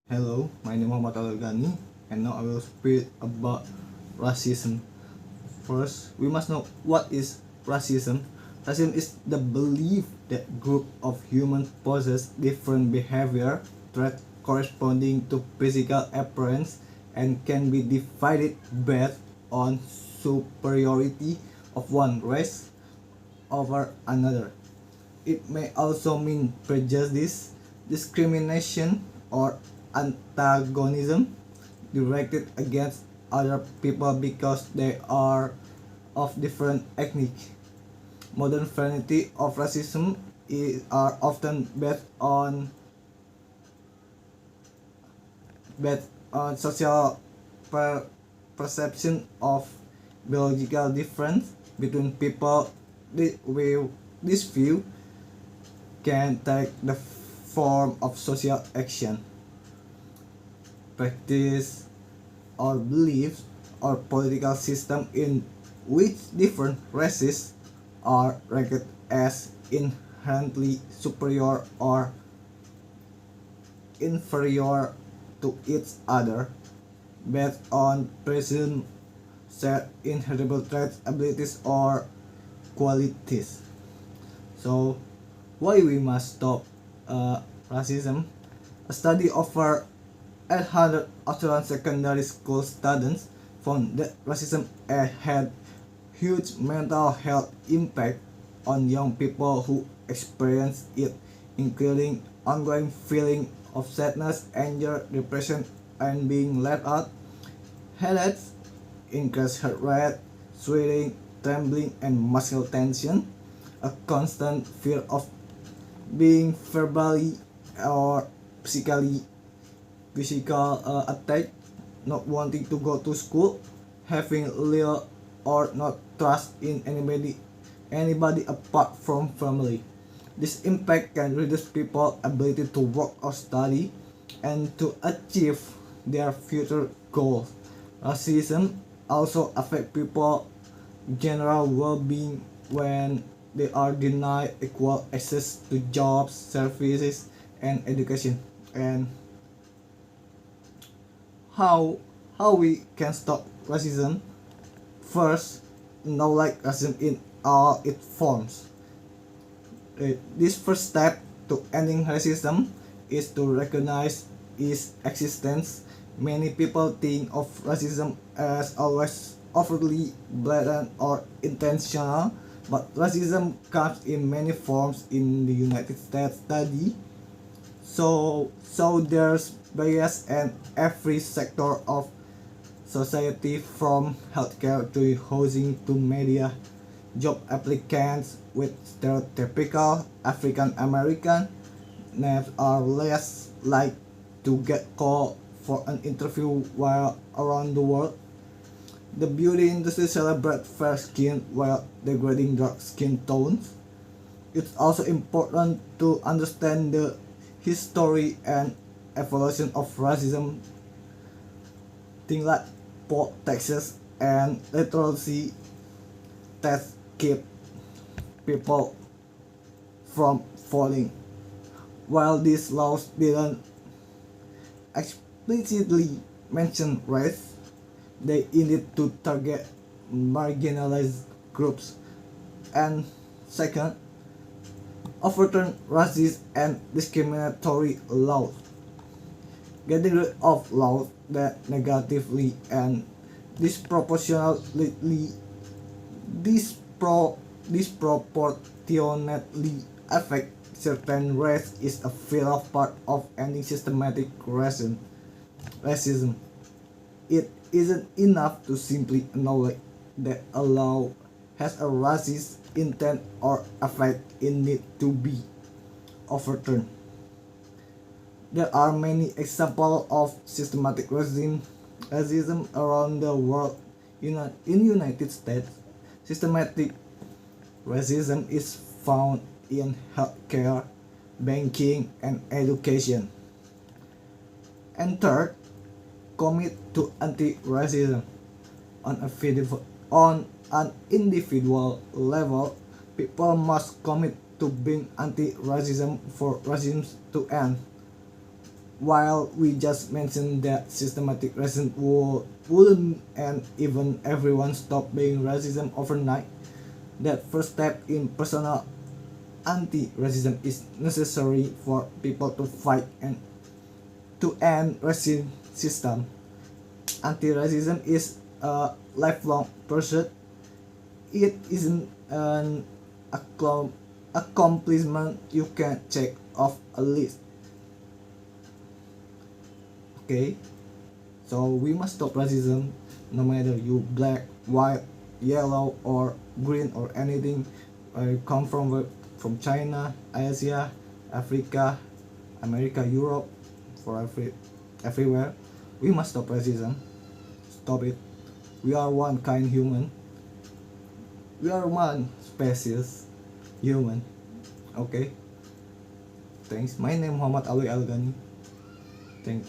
Hello, my name is Algani, and now I will speak about racism. First, we must know what is racism. Racism is the belief that group of humans possess different behavior traits corresponding to physical appearance and can be divided based on superiority of one race over another. It may also mean prejudice, discrimination, or antagonism directed against other people because they are of different ethnic. Modern variety of racism are often based on social perception of biological difference between people. This view can take the form of social action, practice, or beliefs or political system in which different races are ranked as inherently superior or inferior to each other based on presumed shared inheritable traits, abilities, or qualities. So, why we must stop racism? A study over 800 Australian secondary school students found that racism had huge mental health impact on young people who experience it, including ongoing feeling of sadness, anger, depression, and being left out, headaches, increased heart rate, sweating, trembling, and muscle tension, a constant fear of being verbally or physically physical attack, not wanting to go to school, having little or not trust in anybody apart from family. This impact can reduce people's ability to work or study and to achieve their future goals. Racism also affect people general well-being when they are denied equal access to jobs, services, and education. And how how we can stop racism? First, know like racism in all its forms. This first step to ending racism is to recognize its existence. Many people think of racism as always overtly blatant or intentional, but racism comes in many forms in the United States study. So there's bias in every sector of society, from healthcare to housing to media. Job applicants with stereotypical African American names are less likely to get called for an interview while around the world. The beauty industry celebrates fair skin while degrading dark skin tones. It's also important to understand the history and evolution of racism. Things like poll taxes and literacy tests keep people from voting. While these laws didn't explicitly mention race, they intended to target marginalized groups. And second, overturn racist and discriminatory laws. Getting rid of laws that negatively and disproportionately disproportionately affect certain race is a vital part of ending systematic racism. It isn't enough to simply acknowledge that a law has a racist intent or effect. It needs to be overturned. There are many examples of systematic racism around the world. In United States, systematic racism is found in healthcare, banking, and education. And third, commit to anti-racism. On an individual level, people must commit to being anti-racism for racism to end. while we just mentioned that systematic racism wouldn't and even everyone stop being racism overnight, that first step in personal anti-racism is necessary for people to fight and to end racism system. Anti-racism is a lifelong pursuit. It isn't an accomplishment you can check off a list. Okay, so we must stop racism, no matter you black, white, yellow, or green, or anything. You come from China, Asia, Africa, America, Europe, for everywhere. We must stop racism. Stop it. We are one kind human. We are one species human. Okay. Thanks. My name Muhammad Alwi Algani. Thank you.